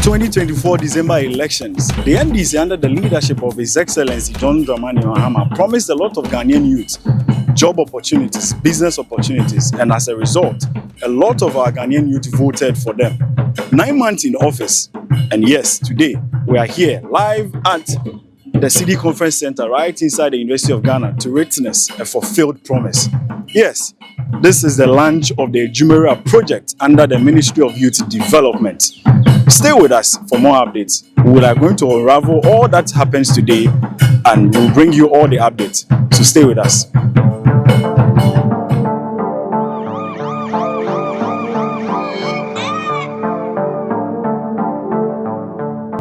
2024 December elections, the NDC, under the leadership of His Excellency John Dramani Mahama, promised a lot of Ghanaian youth job opportunities, business opportunities, and as a result, a lot of our Ghanaian youth voted for them. 9 months in office, and yes, today we are here live at the City Conference Center right inside the University of Ghana to witness a fulfilled promise. Yes, this is the launch of the Adwumawura project under the Ministry of Youth Development. Stay with us for more updates. We are going to unravel all that happens today and we'll bring you all the updates. So stay with us.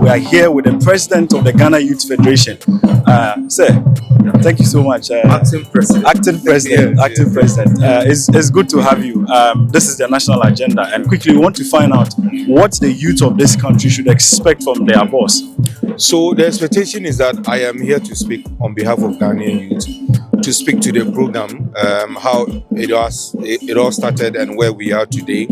We are here with the president of the Ghana Youth Federation. Sir, thank you so much. Acting President. Acting President. It's good to have you. This is the national agenda, and quickly we want to find out what the youth of this country should expect from their boss. So the expectation is that I am here to speak on behalf of Ghanaian youth, to speak to the program, how it all started and where we are today.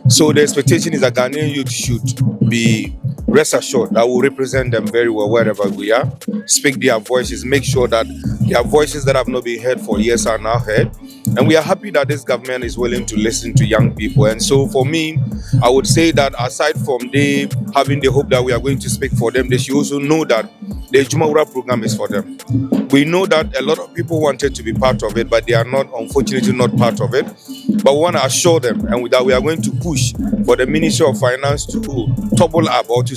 So the expectation is that Ghanaian youth should be rest assured that will represent them very well wherever we are, speak their voices, make sure that their voices that have not been heard for years are now heard. And we are happy that this government is willing to listen to young people. And so for me, I would say that aside from they having the hope that we are going to speak for them, they should also know that the Adwumawura program is for them. We know that a lot of people wanted to be part of it, but they are not, unfortunately, not part of it. But we want to assure them and that we are going to push for the Ministry of Finance to double up or to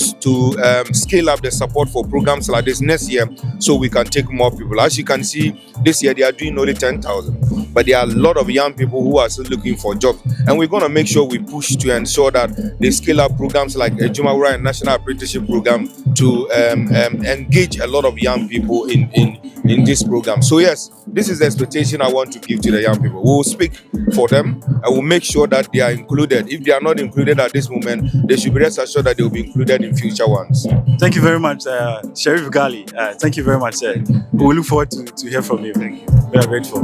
scale up the support for programs like this next year so we can take more people. As you can see, this year they are doing only 10,000, but there are a lot of young people who are still looking for jobs. And we're going to make sure we push to ensure that they scale up programs like Adwumawura and National Apprenticeship Program to engage a lot of young people in this program. So yes, this is the expectation I want to give to the young people. We will speak for them and we'll make sure that they are included. If they are not included at this moment, they should be rest assured that they will be included in future ones. Thank you very much, SHERIF GHALI. Thank you very much, sir. We look forward to hear from you. Thank you. We are grateful.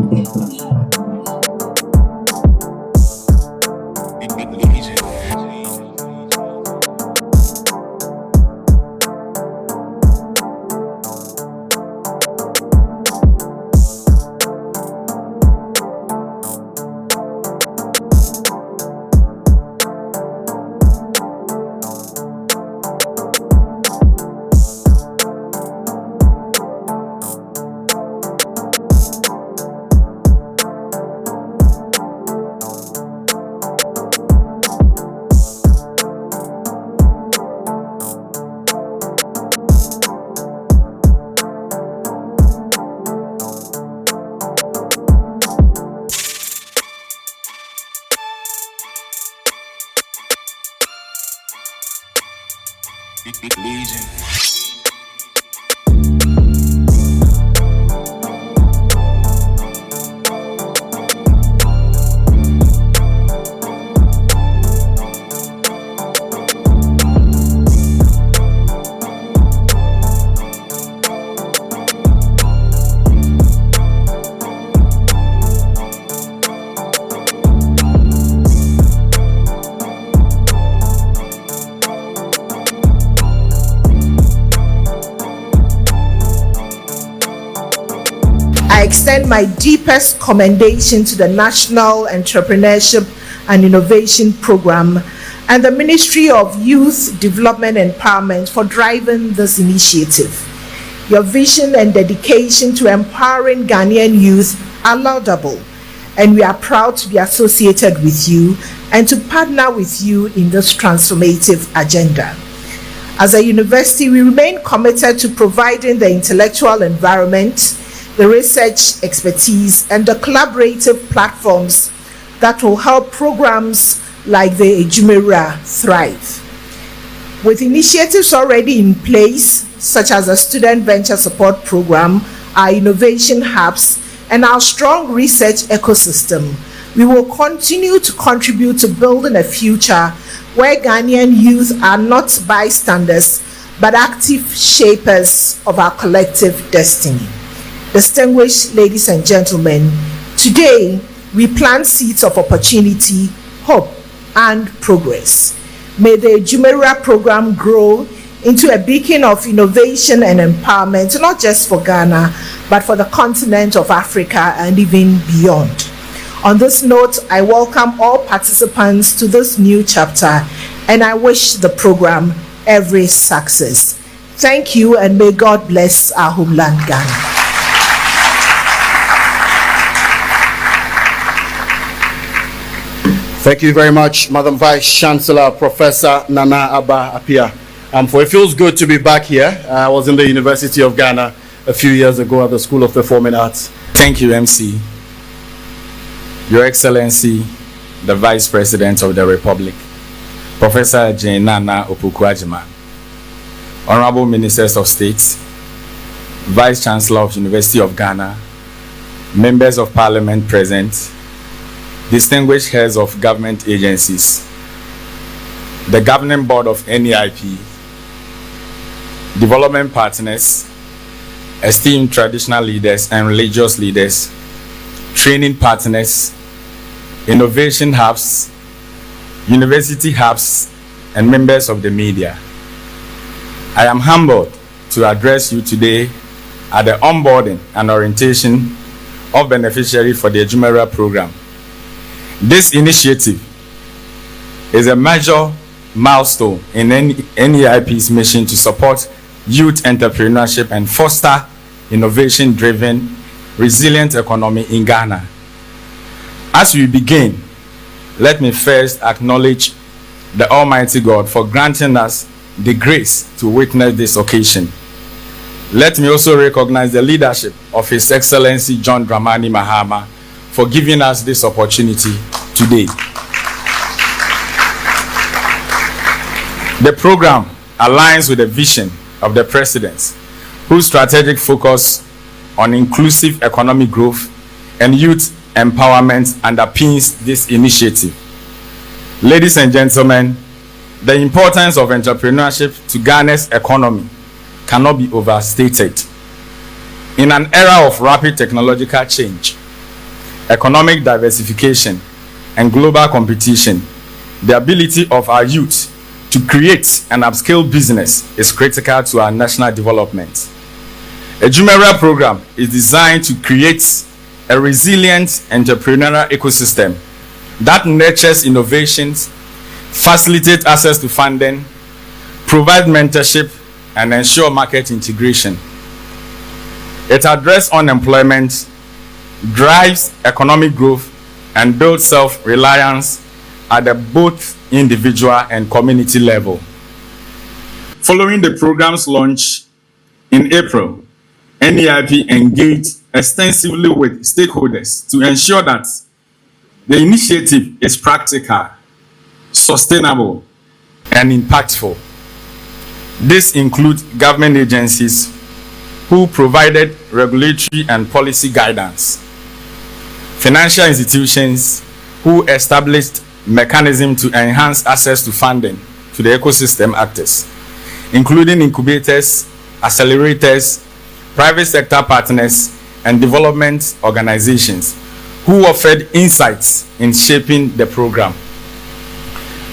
Legion. I extend my deepest commendation to the National Entrepreneurship and Innovation Program and the Ministry of Youth Development and Empowerment for driving this initiative. Your vision and dedication to empowering Ghanaian youth are laudable, and we are proud to be associated with you and to partner with you in this transformative agenda. As a university, we remain committed to providing the intellectual environment, the research expertise, and the collaborative platforms that will help programs like the Adwumawura thrive. With initiatives already in place, such as the Student Venture Support Program, our innovation hubs, and our strong research ecosystem, we will continue to contribute to building a future where Ghanaian youth are not bystanders, but active shapers of our collective destiny. Distinguished ladies and gentlemen, today we plant seeds of opportunity, hope, and progress. May the Adwumawura program grow into a beacon of innovation and empowerment, not just for Ghana, but for the continent of Africa and even beyond. On this note, I welcome all participants to this new chapter, and I wish the program every success. Thank you, and may God bless our homeland, Ghana. Thank you very much, Madam Vice Chancellor, Professor Nana Abba Apia. For it feels good to be back here. I was in the University of Ghana a few years ago at the School of Performing Arts. Thank you, MC. Your Excellency, the Vice President of the Republic, Professor Jane Nana Opoku-Agyeman, Honorable Ministers of State, Vice Chancellor of University of Ghana, Members of Parliament present, distinguished heads of government agencies, the Governing Board of NEIP, development partners, esteemed traditional leaders and religious leaders, training partners, innovation hubs, university hubs, and members of the media. I am humbled to address you today at the onboarding and orientation of beneficiaries for the Adwumawura program. This initiative is a major milestone in NEIP's mission to support youth entrepreneurship and foster innovation-driven, resilient economy in Ghana. As we begin, let me first acknowledge the Almighty God for granting us the grace to witness this occasion. Let me also recognize the leadership of His Excellency John Dramani Mahama for giving us this opportunity today. The program aligns with the vision of the President, whose strategic focus on inclusive economic growth and youth empowerment underpins this initiative. Ladies and gentlemen, the importance of entrepreneurship to Ghana's economy cannot be overstated. In an era of rapid technological change, economic diversification, and global competition, the ability of our youth to create and upscale business is critical to our national development. A Adwumawura program is designed to create a resilient entrepreneurial ecosystem that nurtures innovations, facilitates access to funding, provides mentorship, and ensure market integration. It addresses unemployment, drives economic growth, and builds self-reliance at the both individual and community level. Following the program's launch in April, NEIP engaged extensively with stakeholders to ensure that the initiative is practical, sustainable, and impactful. This includes government agencies who provided regulatory and policy guidance, financial institutions who established mechanisms to enhance access to funding to the ecosystem actors, including incubators, accelerators, private sector partners, and development organizations who offered insights in shaping the program.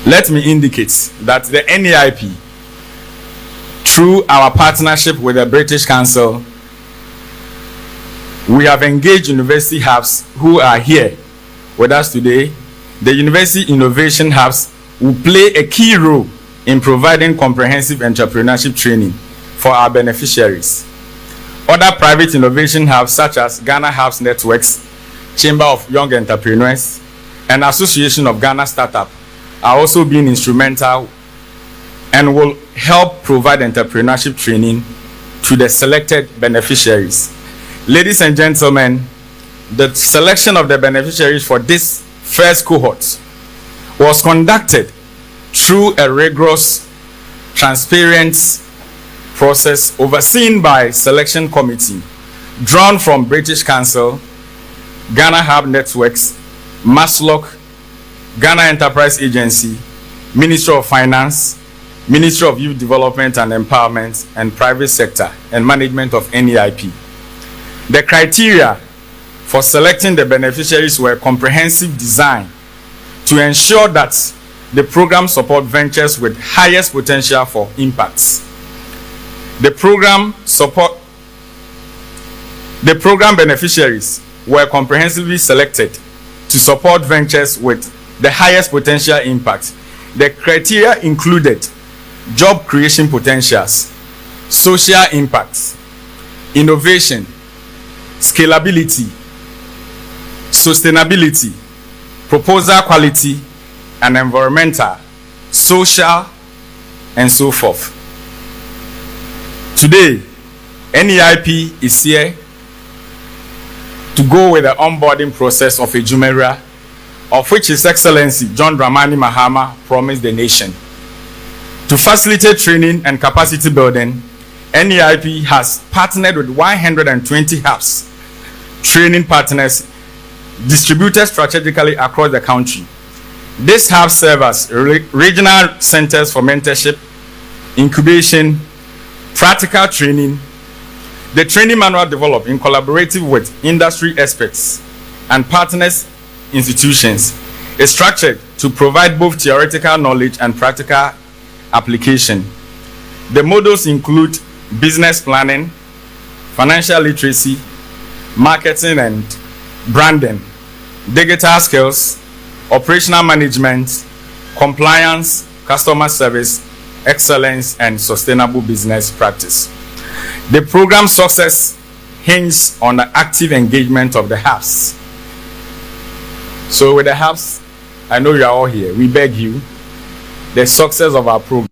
Let me indicate that the NEIP, through our partnership with the British Council, we have engaged university hubs who are here with us today. The University Innovation Hubs will play a key role in providing comprehensive entrepreneurship training for our beneficiaries. Other private innovation hubs such as Ghana Hubs Networks, Chamber of Young Entrepreneurs, and Association of Ghana Startup are also being instrumental and will help provide entrepreneurship training to the selected beneficiaries. Ladies and gentlemen, the selection of the beneficiaries for this first cohort was conducted through a rigorous, transparent process overseen by selection committee drawn from British Council, Ghana Hub Networks, Maslock, Ghana Enterprise Agency, Ministry of Finance, Ministry of Youth Development and Empowerment, and private sector and management of NEIP. The criteria for selecting the beneficiaries were comprehensive design to ensure that the program support ventures with highest potential for impacts. The program beneficiaries were comprehensively selected to support ventures with the highest potential impact. The criteria included job creation potentials, social impacts, innovation, scalability, sustainability, proposal quality, and environmental, social, and so forth. Today, NEIP is here to go with the onboarding process of Adwumawura, of which His Excellency John Dramani Mahama promised the nation. To facilitate training and capacity building, NEIP has partnered with 120 hubs, training partners distributed strategically across the country. These hubs serve as regional centers for mentorship, incubation, practical training. The training manual developed in collaborative with industry experts and partners institutions is structured to provide both theoretical knowledge and practical application. The modules include business planning, financial literacy, marketing and branding, digital skills, operational management, compliance, customer service, excellence, and sustainable business practice. The program's success hinges on the active engagement of the hubs. So with the hubs, I know you are all here. We beg you, the success of our program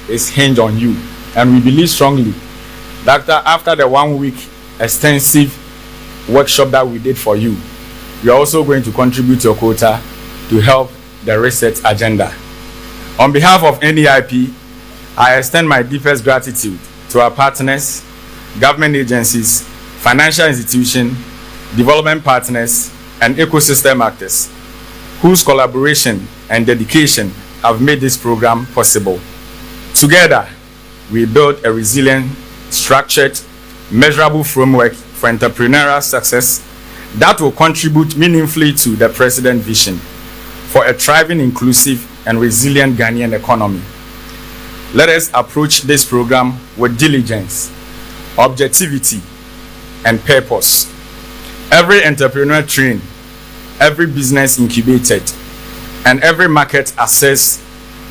is hinged on you. And we believe strongly that after the 1 week extensive workshop that we did for you, you are also going to contribute your quota to help the research agenda. On behalf of NEIP, I extend my deepest gratitude to our partners, government agencies, financial institutions, development partners, and ecosystem actors, whose collaboration and dedication have made this program possible. Together, we build a resilient, structured, measurable framework for entrepreneurial success that will contribute meaningfully to the President's vision for a thriving, inclusive, and resilient Ghanaian economy. Let us approach this program with diligence, objectivity, and purpose. Every entrepreneur trained, every business incubated, and every market access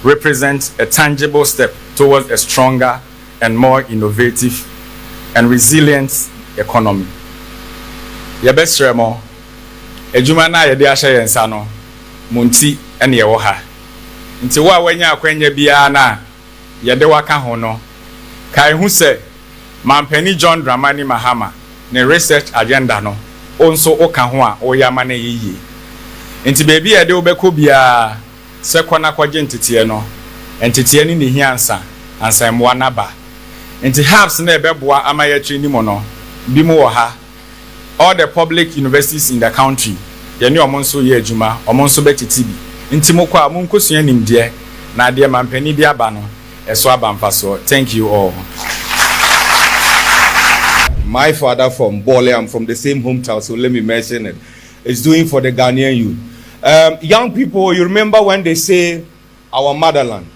represents a tangible step towards a stronger and more innovative and resilient economy. Yabesremo, Adwuma na yede ahye yensa no, munti ene yewo ha. Nti wa wanya akwanya bia na yede waka ho no, kai hu se Mampeni John Dramani Mahama ne research agenda no, onso oka ho a oyama na yiye. Nti bebi yede obeko bia se kwana kwaje ntete no, ntete ni ne hiansa ansa mwa naba. Nti hubs na ebeboa amaye training mo no, bi mo wo ha. All the public universities in the country, yeni omonso ye adwuma, omonso betitibi. Nti mokwa amunkosua nimde na de mampani bi aba no, eso abamfaso. Thank you all. My father from Bole, I'm from the same hometown, so let me mention it. It's doing for the Ghanaian youth. Young people, you remember when they say our motherland.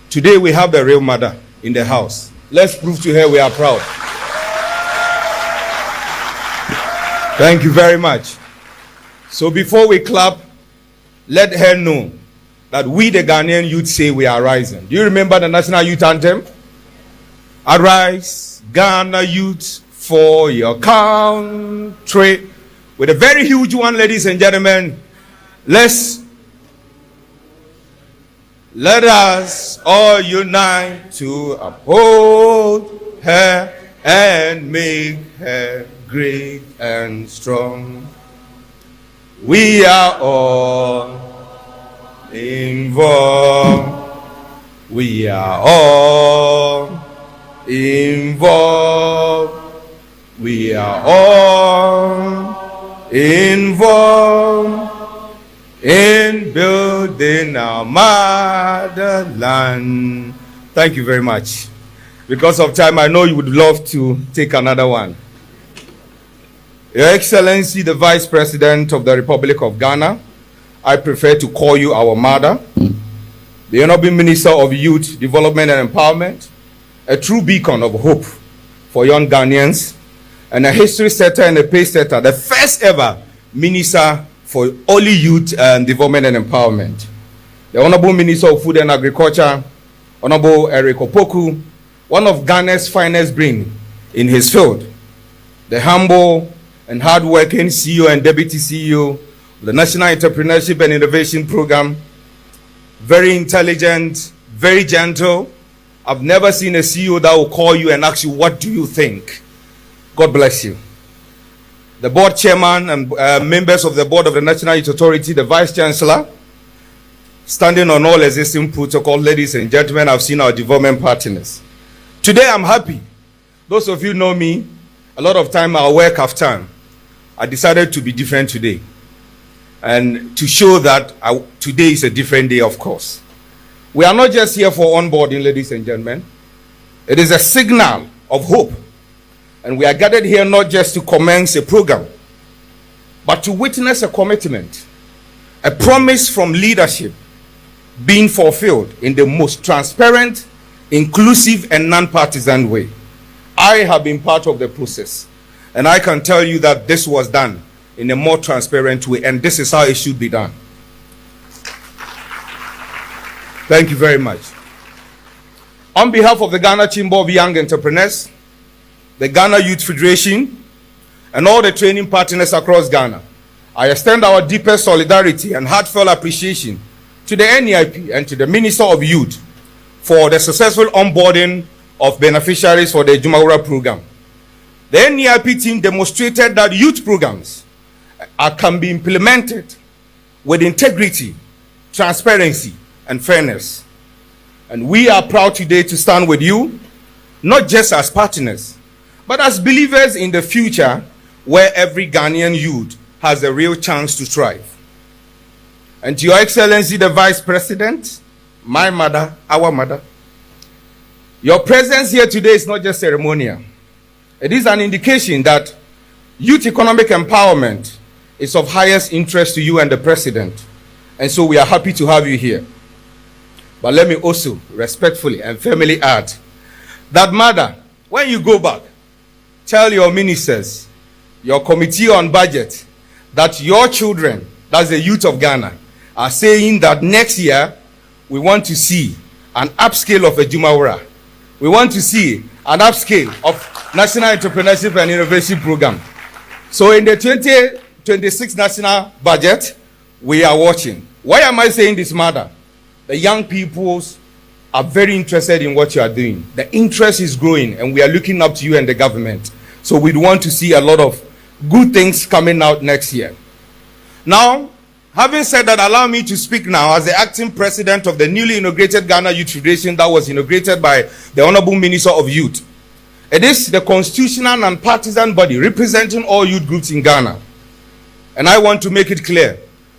Today we have the real mother in the house. Let's prove to her we are proud. Thank you very much. So before we clap, let her know that we, the Ghanaian youth, say we are rising. Do you remember the national youth anthem? Arise, Ghana youth, for your country. With a very huge one, ladies and gentlemen, let us all unite to uphold her and make her great and strong. We are all involved. We are all involved. We are all involved in building our motherland. Thank you very much. Because of time, I know you would love to take another one. Your Excellency, the Vice President of the Republic of Ghana, I prefer to call you our mother. the Honorable Minister of Youth Development and Empowerment, a true beacon of hope for young Ghanaians, and a history setter and a pace setter, the first ever Minister for Early Youth Development and Empowerment. The Honorable Minister of Food and Agriculture, Honorable Eric Opoku, one of Ghana's finest brain in his field. The humble and hardworking CEO and Deputy CEO of the National Entrepreneurship and Innovation Program, very intelligent, very gentle. I've never seen a CEO that will call you and ask you, what do you think? God bless you. The board chairman and members of the board of the National Youth Authority, the vice chancellor, standing on all existing protocol, ladies and gentlemen, I've seen our development partners. Today I'm happy. Those of you know me, a lot of time I work half time. I decided to be different today. And to show that today is a different day, of course. We are not just here for onboarding, ladies and gentlemen. It is a signal of hope. And we are gathered here not just to commence a program, but to witness a commitment, a promise from leadership being fulfilled in the most transparent, inclusive, and non-partisan way. I have been part of the process, and I can tell you that this was done in a more transparent way, and this is how it should be done. Thank you very much. On behalf of the Ghana Chamber of Young Entrepreneurs, the Ghana Youth Federation, and all the training partners across Ghana, I extend our deepest solidarity and heartfelt appreciation to the NEIP and to the Minister of Youth for the successful onboarding of beneficiaries for the Adwumawura program. The NEIP team demonstrated that youth programs can be implemented with integrity, transparency, and fairness. And we are proud today to stand with you, not just as partners, but as believers in the future where every Ghanaian youth has a real chance to thrive. And to Your Excellency, the Vice President, my mother, our mother, your presence here today is not just ceremonial. It is an indication that youth economic empowerment is of highest interest to you and the President. And so we are happy to have you here. But let me also respectfully and firmly add that, mother, when you go back, tell your ministers, your committee on budget, that your children, that's the youth of Ghana, are saying that next year we want to see an upscale of Adwumawura. We want to see an upscale of National Entrepreneurship and Innovation Program. So in the 2026 national budget, we are watching. Why am I saying this, mother? The young people are very interested in what you are doing. The interest is growing, and we are looking up to you and the government. So we want to see a lot of good things coming out next year. Now, having said that, allow me to speak now as the acting president of the newly inaugurated Ghana Youth Federation that was inaugurated by the Honorable Minister of Youth. It is the constitutional and partisan body representing all youth groups in Ghana. And I want to make it clear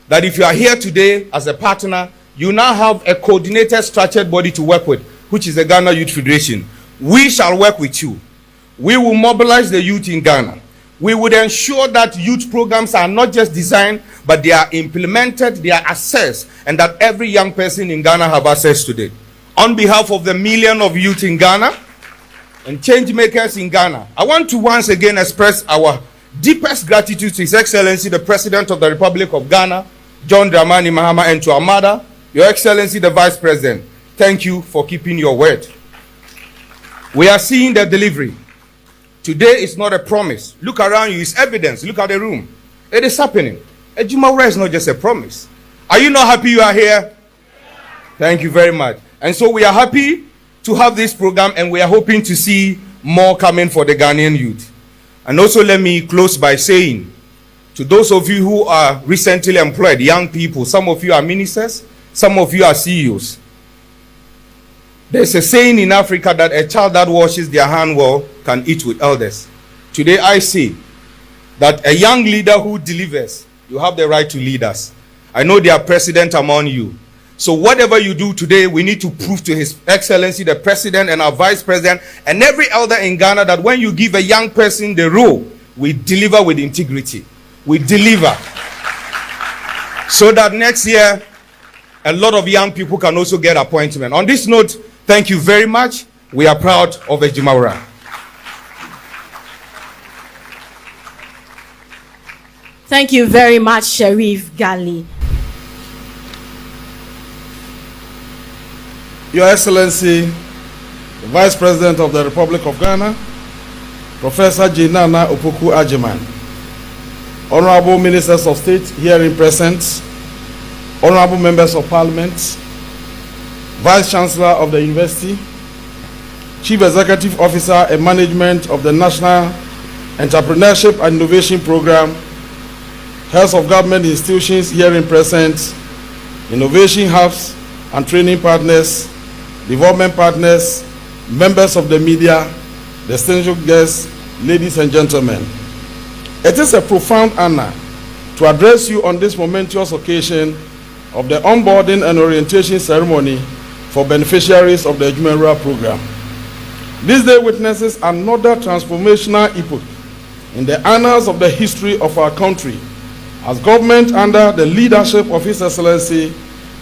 that if you are here today as a partner, you now have a coordinated, structured body to work with, which is the Ghana Youth Federation. We shall work with you. We will mobilize the youth in Ghana. We would ensure that youth programs are not just designed, but they are implemented, they are assessed, and that every young person in Ghana have access to them. On behalf of the million of youth in Ghana and change makers in Ghana, I want to once again express our deepest gratitude to His Excellency, the President of the Republic of Ghana, John Dramani Mahama, and to our mother, Your Excellency, the Vice President. Thank you for keeping your word. We are seeing the delivery. Today is not a promise. Look around you, it's evidence. Look at the room. It is happening. Adwumawura is not just a promise. Are you not happy you are here? Thank you very much. And so we are happy to have this program, and we are hoping to see more coming for the Ghanaian youth. And also let me close by saying, to those of you who are recently employed, young people, some of you are ministers, some of you are CEOs. There's a saying in Africa that a child that washes their hand well can eat with elders. Today I say that a young leader who delivers, you have the right to lead us. I know there are presidents among you. So whatever you do today, we need to prove to His Excellency, the President, and our Vice President, and every elder in Ghana, that when you give a young person the role, we deliver with integrity. We deliver. So that next year, a lot of young people can also get appointment. On this note, thank you very much. We are proud of Adwumawura. Thank you very much, SHERIF GHALI. Your Excellency, the Vice President of the Republic of Ghana, Professor Nana Opoku Agyeman, Honorable Ministers of State herein present, Honorable Members of Parliament, Vice Chancellor of the University, Chief Executive Officer and Management of the National Entrepreneurship and Innovation Program, Heads of Government Institutions herein present, Innovation Hubs and Training Partners, Development Partners, members of the media, distinguished guests, ladies and gentlemen. It is a profound honor to address you on this momentous occasion of the onboarding and orientation ceremony for beneficiaries of the Adwumawura program. This day witnesses another transformational epoch in the annals of the history of our country, as government under the leadership of His Excellency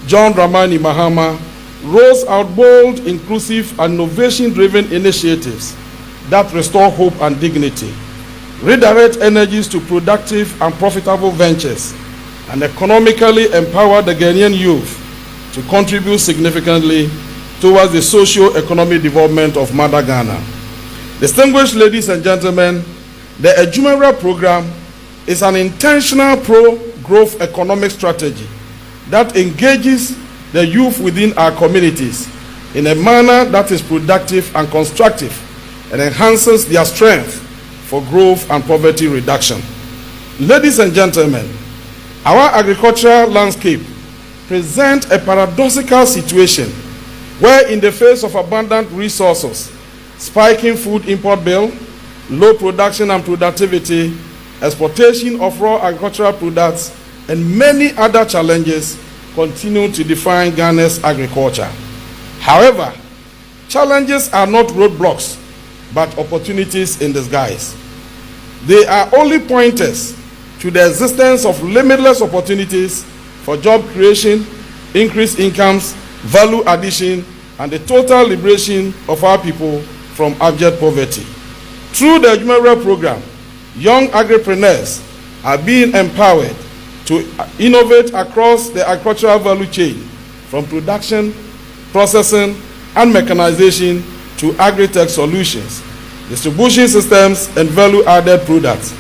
John Dramani Mahama rolls out bold, inclusive, and innovation-driven initiatives that restore hope and dignity, redirect energies to productive and profitable ventures, and economically empower the Ghanaian youth to contribute significantly towards the socio-economic development of Mother Ghana. Distinguished ladies and gentlemen, the Adwumawura program is an intentional pro-growth economic strategy that engages the youth within our communities in a manner that is productive and constructive and enhances their strength for growth and poverty reduction. Ladies and gentlemen, our agricultural landscape presents a paradoxical situation where, in the face of abundant resources, spiking food import bill, low production and productivity, exportation of raw agricultural products, and many other challenges continue to define Ghana's agriculture. However, challenges are not roadblocks, but opportunities in disguise. They are only pointers to the existence of limitless opportunities for job creation, increased incomes, value addition, and the total liberation of our people from abject poverty. Through the Adwumawura program, young agripreneurs are being empowered to innovate across the agricultural value chain, from production, processing, and mechanization to agri-tech solutions, distribution systems, and value-added products.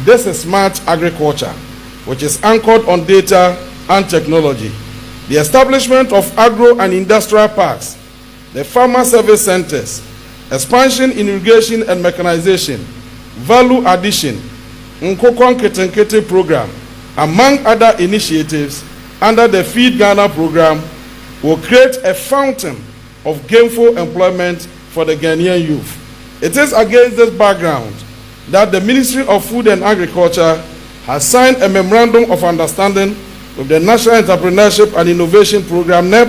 This is smart agriculture, which is anchored on data and technology. The establishment of agro and industrial parks, the farmer service centers, expansion in irrigation and mechanization, value addition, Nkokon Ketenkete program, among other initiatives under the Feed Ghana program, will create a fountain of gainful employment for the Ghanaian youth. It is against this background that the Ministry of Food and Agriculture has signed a memorandum of understanding with the National Entrepreneurship and Innovation Program (NEP)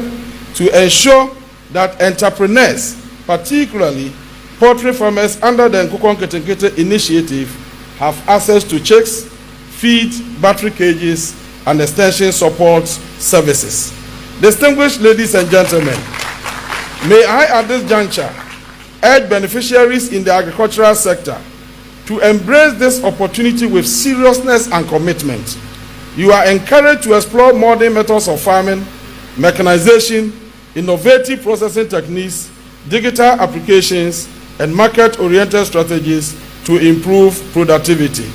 to ensure that entrepreneurs, particularly poultry farmers under the Nkokon Ketenkete initiative, have access to chicks, feed, battery cages, and extension support services. Distinguished ladies and gentlemen, may I at this juncture urge beneficiaries in the agricultural sector to embrace this opportunity with seriousness and commitment. You are encouraged to explore modern methods of farming, mechanization, innovative processing techniques, digital applications, and market-oriented strategies to improve productivity.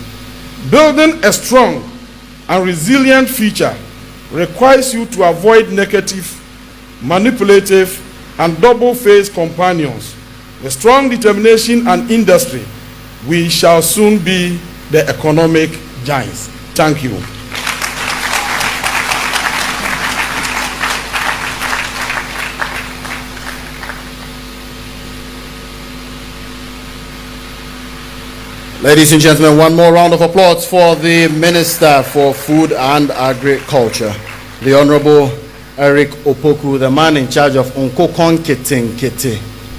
Building a strong and resilient future requires you to avoid negative, manipulative, and double-faced companions. With strong determination and industry, we shall soon be the economic giants. Thank you. Ladies and gentlemen, one more round of applause for the Minister for Food and Agriculture, the Honorable Eric Opoku, the man in charge of Nkokon Ketenkete.